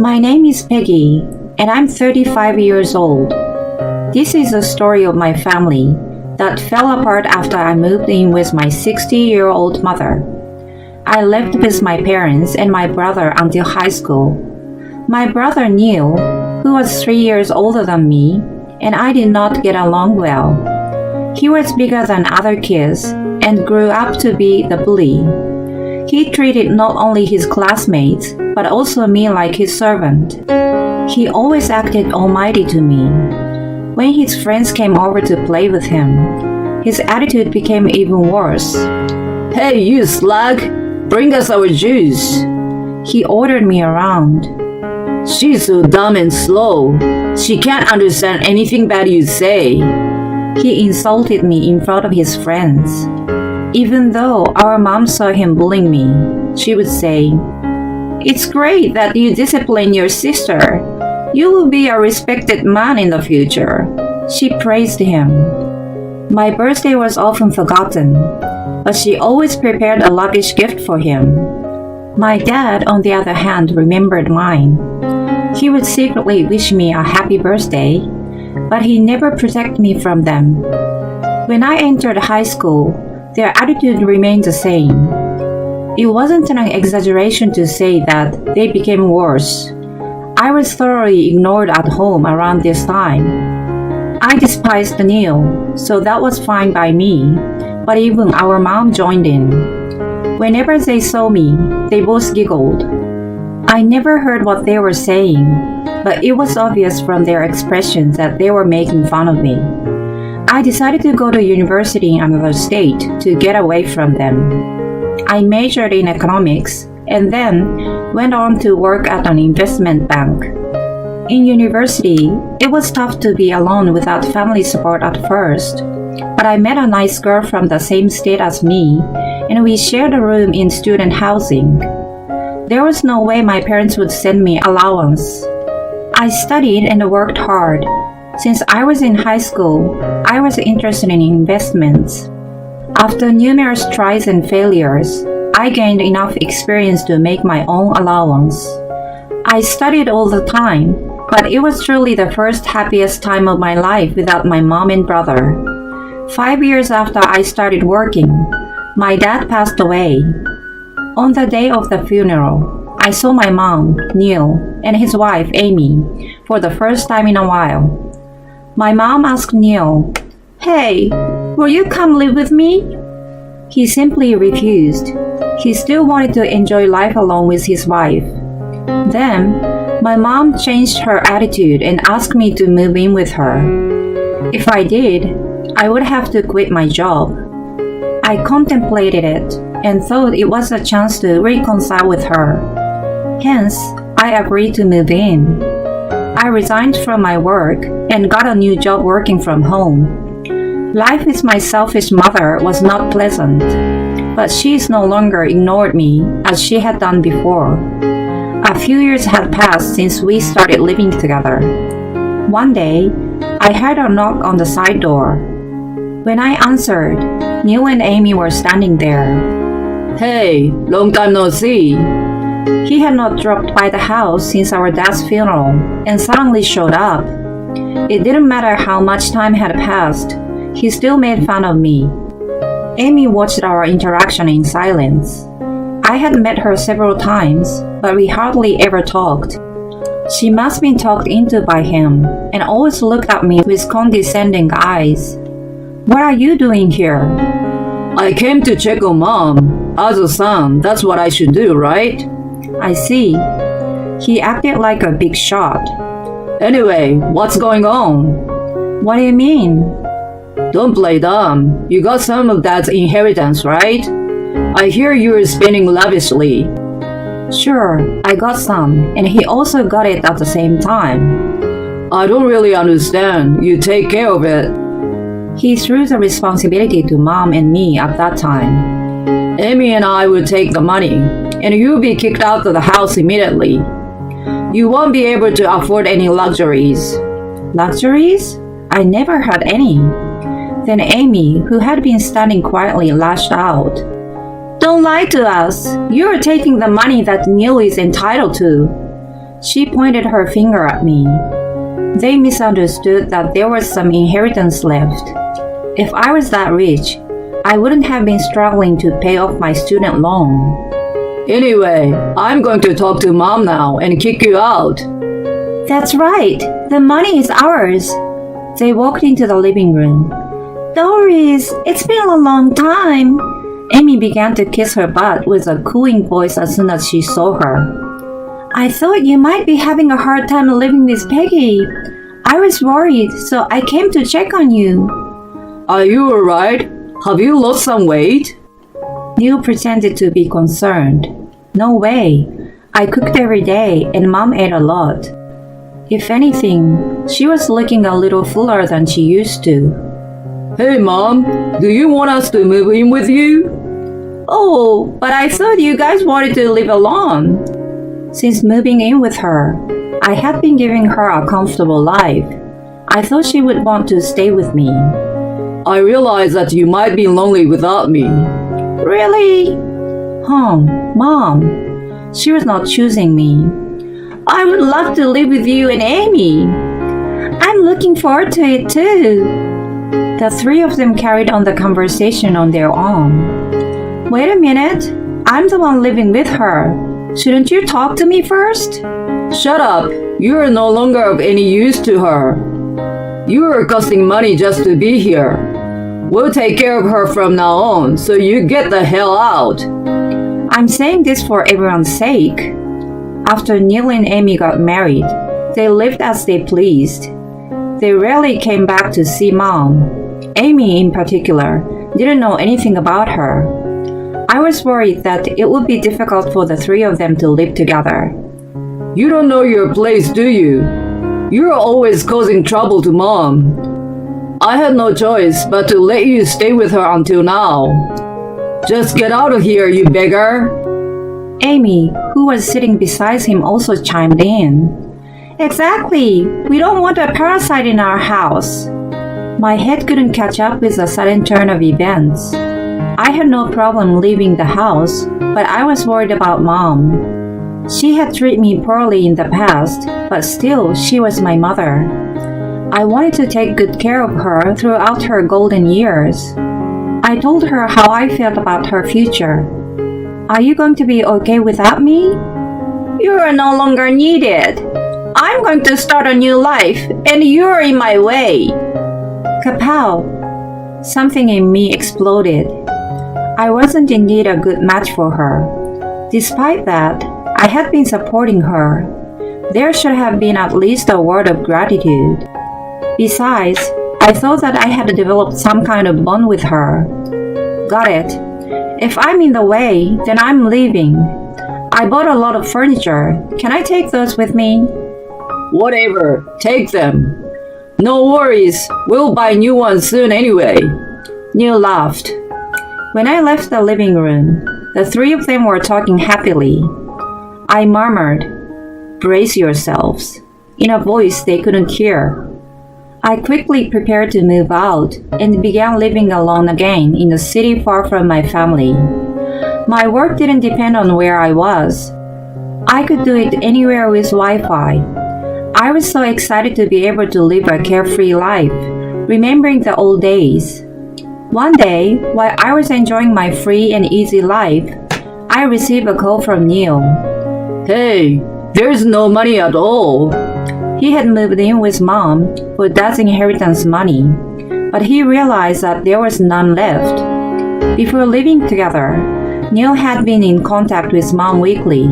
My name is Peggy, and I'm 35 years old. This is the story of my family that fell apart after I moved in with my 60-year-old mother. I lived with my parents and my brother until high school. My brother Neil, who was 3 years older than me, and I did not get along well. He was bigger than other kids and grew up to be the bully. He treated not only his classmates, but also me like his servant. He always acted almighty to me. When his friends came over to play with him, his attitude became even worse. "Hey, you slug! Bring us our juice!" He ordered me around. "She's so dumb and slow. She can't understand anything bad you say." He insulted me in front of his friends. Even though our mom saw him bullying me, she would say, "It's great that you discipline your sister. You will be a respected man in the future." She praised him. My birthday was often forgotten, but she always prepared a lavish gift for him. My dad, on the other hand, remembered mine. He would secretly wish me a happy birthday, but he never protected me from them. When I entered high school, their attitude remained the same. It wasn't an exaggeration to say that they became worse. I was thoroughly ignored at home around this time. I despised Neil, so that was fine by me, but even our mom joined in. Whenever they saw me, they both giggled. I never heard what they were saying, but it was obvious from their expressions that they were making fun of me. I decided to go to university in another state to get away from them. I majored in economics and then went on to work at an investment bank. In university, it was tough to be alone without family support at first, but I met a nice girl from the same state as me, and we shared a room in student housing. There was no way my parents would send me allowance. I studied and worked hard. Since I was in high school, I was interested in investments. After numerous tries and failures, I gained enough experience to make my own allowance. I studied all the time, but it was truly the first happiest time of my life without my mom and brother. 5 years after I started working, my dad passed away. On the day of the funeral, I saw my mom, Neil, and his wife, Amy, for the first time in a while. My mom asked Neil, "Hey, will you come live with me?" He simply refused. He still wanted to enjoy life alone with his wife. Then, my mom changed her attitude and asked me to move in with her. If I did, I would have to quit my job. I contemplated it and thought it was a chance to reconcile with her. Hence, I agreed to move in. I resigned from my work and got a new job working from home. Life with my selfish mother was not pleasant, but she no longer ignored me as she had done before. A few years had passed since we started living together. One day, I heard a knock on the side door. When I answered, Neil and Amy were standing there. "Hey, long time no see." He had not dropped by the house since our dad's funeral and suddenly showed up. It didn't matter how much time had passed, he still made fun of me. Amy watched our interaction in silence. I had met her several times, but we hardly ever talked. She must have been talked into by him and always looked at me with condescending eyes. "What are you doing here?" "I came to check on Mom. As a son, that's what I should do, right?" "I see." He acted like a big shot. "Anyway, what's going on?" "What do you mean?" "Don't play dumb. You got some of Dad's inheritance, right? I hear you're spending lavishly." "Sure, I got some, and he also got it at the same time." "I don't really understand. You take care of it." He threw the responsibility to Mom and me at that time. "Amy and I will take the money, and you'll be kicked out of the house immediately. You won't be able to afford any luxuries." "Luxuries? I never had any." Then Amy, who had been standing quietly, lashed out. "Don't lie to us. You're taking the money that Neil is entitled to." She pointed her finger at me. They misunderstood that there was some inheritance left. If I was that rich, I wouldn't have been struggling to pay off my student loan. Anyway, I'm going to talk to Mom now and kick you out. That's right. The money is ours. They walked into the living room. Doris, it's been a long time. Amy began to kiss her butt with a cooing voice as soon as she saw her. I thought you might be having a hard time living with Peggy. I was worried, so I came to check on you. Are you alright? Have you lost some weight? Neil pretended to be concerned. No way. I cooked every day and Mom ate a lot. If anything, she was looking a little fuller than she used to. Hey Mom, do you want us to move in with you? Oh, but I thought you guys wanted to live alone. Since moving in with her, I had been giving her a comfortable life. I thought she would want to stay with me. I realize that you might be lonely without me. Really? Mom. She was not choosing me. I would love to live with you and Amy. I'm looking forward to it too. The three of them carried on the conversation on their own. Wait a minute. I'm the one living with her. Shouldn't you talk to me first? Shut up. You are no longer of any use to her. You are costing money just to be here. We'll take care of her from now on, so you get the hell out. I'm saying this for everyone's sake. After Neil and Amy got married, they lived as they pleased. They rarely came back to see Mom. Amy, in particular, didn't know anything about her. I was worried that it would be difficult for the three of them to live together. You don't know your place, do you? You're always causing trouble to Mom. I had no choice but to let you stay with her until now. Just get out of here, you beggar! Amy, who was sitting beside him, also chimed in. Exactly! We don't want a parasite in our house. My head couldn't catch up with the sudden turn of events. I had no problem leaving the house, but I was worried about Mom. She had treated me poorly in the past, but still, she was my mother. I wanted to take good care of her throughout her golden years. I told her how I felt about her future. Are you going to be okay without me? You are no longer needed. I'm going to start a new life, and you're in my way. Kapow! Something in me exploded. I wasn't indeed a good match for her. Despite that, I had been supporting her. There should have been at least a word of gratitude. Besides, I thought that I had developed some kind of bond with her. Got it. If I'm in the way, then I'm leaving. I bought a lot of furniture. Can I take those with me? Whatever, take them. No worries, we'll buy new ones soon anyway. Neil laughed. When I left the living room, the three of them were talking happily. I murmured, "Brace yourselves," in a voice they couldn't hear. I quickly prepared to move out and began living alone again in a city far from my family. My work didn't depend on where I was. I could do it anywhere with Wi-Fi. I was so excited to be able to live a carefree life, remembering the old days. One day, while I was enjoying my free and easy life, I received a call from Neil. Hey, there's no money at all. He had moved in with Mom for Dad's inheritance money, but he realized that there was none left. Before living together, Neil had been in contact with Mom weekly.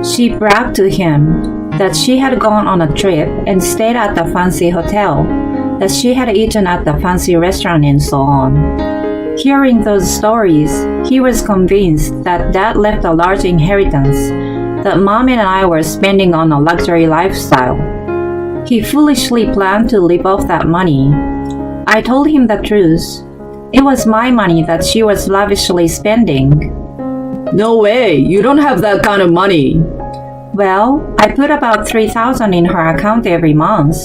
She bragged to him that she had gone on a trip and stayed at the fancy hotel, that she had eaten at the fancy restaurant and so on. Hearing those stories, he was convinced that Dad left a large inheritance that Mom and I were spending on a luxury lifestyle. He foolishly planned to live off that money. I told him the truth. It was my money that she was lavishly spending. No way, you don't have that kind of money. Well, I put about $3,000 in her account every month.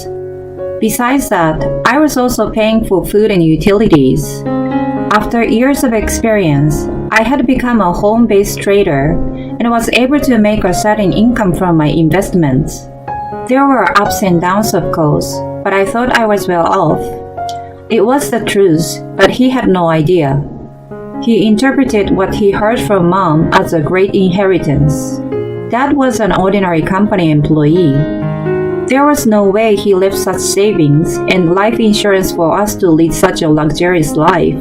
Besides that, I was also paying for food and utilities. After years of experience, I had become a home-based trader and was able to make a certain income from my investments. There were ups and downs, of course, but I thought I was well off. It was the truth, but he had no idea. He interpreted what he heard from Mom as a great inheritance. Dad was an ordinary company employee. There was no way he left such savings and life insurance for us to lead such a luxurious life.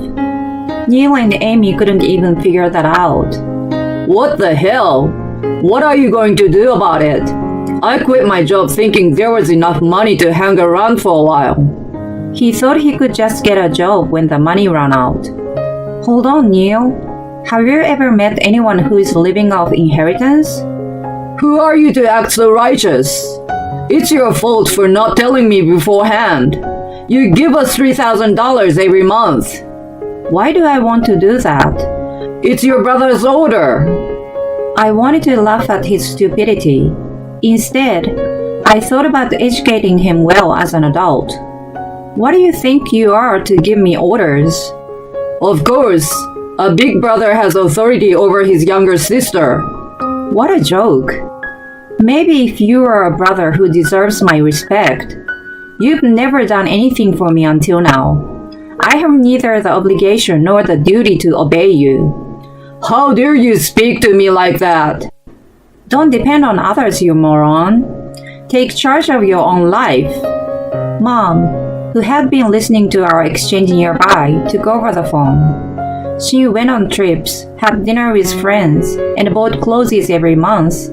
Neil and Amy couldn't even figure that out. What the hell? What are you going to do about it? I quit my job thinking there was enough money to hang around for a while. He thought he could just get a job when the money ran out. Hold on, Neil. Have you ever met anyone who is living off inheritance? Who are you to act so righteous? It's your fault for not telling me beforehand. You give us $3,000 every month. Why do I want to do that? It's your brother's order. I wanted to laugh at his stupidity. Instead, I thought about educating him well as an adult. What do you think you are to give me orders? Of course, a big brother has authority over his younger sister. What a joke. Maybe if you are a brother who deserves my respect. You've never done anything for me until now. I have neither the obligation nor the duty to obey you. How dare you speak to me like that? Don't depend on others, you moron. Take charge of your own life. Mom, who had been listening to our exchange nearby, took over the phone. She went on trips, had dinner with friends, and bought clothes every month.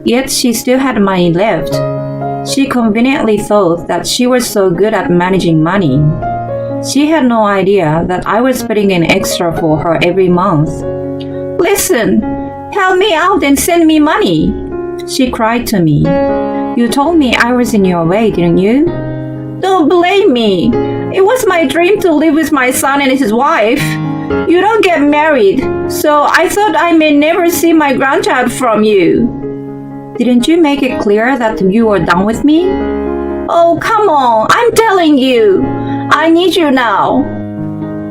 Yet she still had money left. She conveniently thought that she was so good at managing money. She had no idea that I was putting in extra for her every month. Listen, help me out and send me money, she cried to me. You told me I was in your way, didn't you? Don't blame me. It was my dream to live with my son and his wife. You don't get married, so I thought I may never see my grandchild from you. Didn't you make it clear that you were done with me? Oh, come on, I'm telling you. I need you now.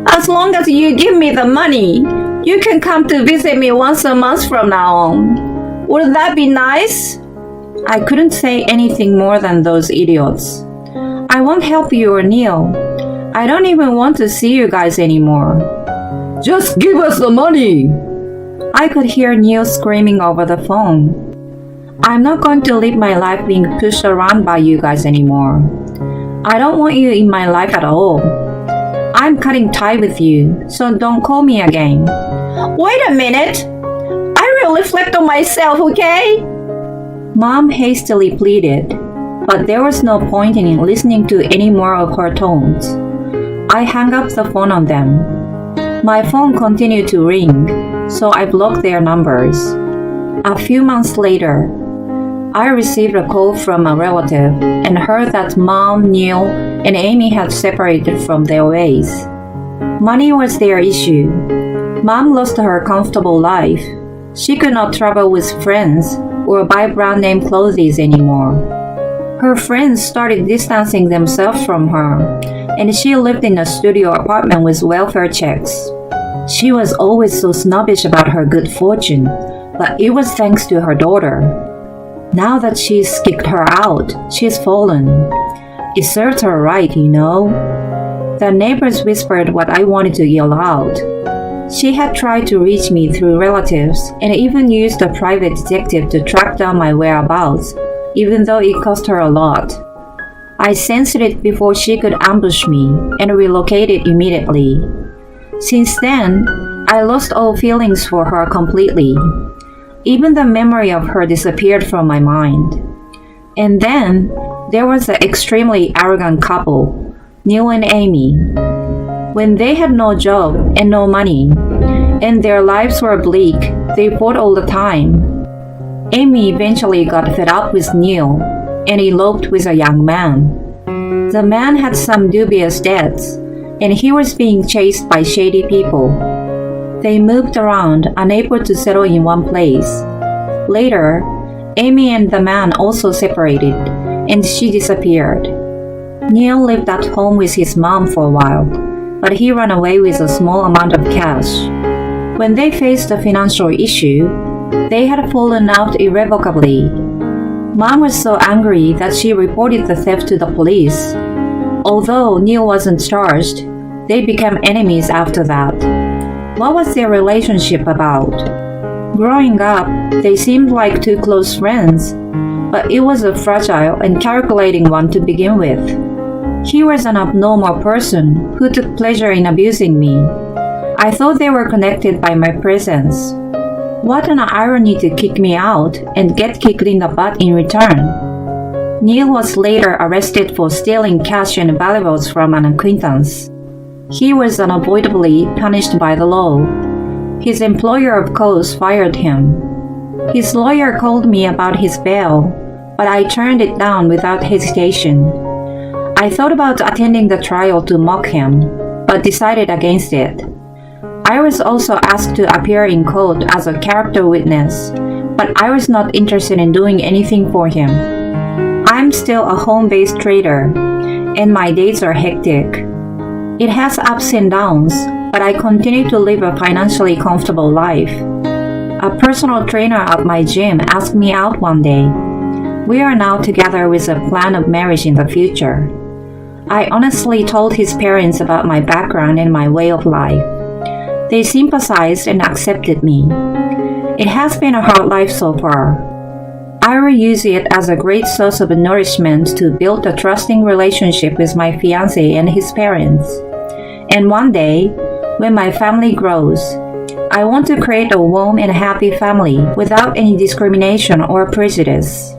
As long as you give me the money, you can come to visit me once a month from now on. Would that be nice? I couldn't say anything more than those idiots. I won't help you or Neil. I don't even want to see you guys anymore. Just give us the money! I could hear Neil screaming over the phone. I'm not going to live my life being pushed around by you guys anymore. I don't want you in my life at all. I'm cutting tie with you, so don't call me again. Wait a minute! I will reflect on myself, okay? Mom hastily pleaded, but there was no point in listening to any more of her tones. I hung up the phone on them. My phone continued to ring, so I blocked their numbers. A few months later, I received a call from a relative and heard that Mom, Neil, and Amy had separated from their ways. Money was their issue. Mom lost her comfortable life. She could not travel with friends or buy brand name clothes anymore. Her friends started distancing themselves from her, and she lived in a studio apartment with welfare checks. She was always so snobbish about her good fortune, but it was thanks to her daughter. Now that she's kicked her out, she's fallen. It served her right, you know. The neighbors whispered what I wanted to yell out. She had tried to reach me through relatives and even used a private detective to track down my whereabouts, even though it cost her a lot. I sensed it before she could ambush me and relocated immediately. Since then, I lost all feelings for her completely. Even the memory of her disappeared from my mind. And then, there was the extremely arrogant couple, Neil and Amy. When they had no job and no money, and their lives were bleak, they fought all the time. Amy eventually got fed up with Neil and eloped with a young man. The man had some dubious debts, and he was being chased by shady people. They moved around, unable to settle in one place. Later, Amy and the man also separated, and she disappeared. Neil lived at home with his mom for a while, but he ran away with a small amount of cash. When they faced a financial issue, they had fallen out irrevocably. Mom was so angry that she reported the theft to the police. Although Neil wasn't charged, they became enemies after that. What was their relationship about? Growing up, they seemed like two close friends, but it was a fragile and calculating one to begin with. He was an abnormal person who took pleasure in abusing me. I thought they were connected by my presence. What an irony to kick me out and get kicked in the butt in return. Neil was later arrested for stealing cash and valuables from an acquaintance. He was unavoidably punished by the law. His employer, of course, fired him. His lawyer called me about his bail, but I turned it down without hesitation. I thought about attending the trial to mock him, but decided against it. I was also asked to appear in court as a character witness, but I was not interested in doing anything for him. I'm still a home-based trader, and my days are hectic. It has ups and downs, but I continue to live a financially comfortable life. A personal trainer at my gym asked me out one day. We are now together with a plan of marriage in the future. I honestly told his parents about my background and my way of life. They sympathized and accepted me. It has been a hard life so far. I will use it as a great source of nourishment to build a trusting relationship with my fiancé and his parents. And one day, when my family grows, I want to create a warm and happy family without any discrimination or prejudice.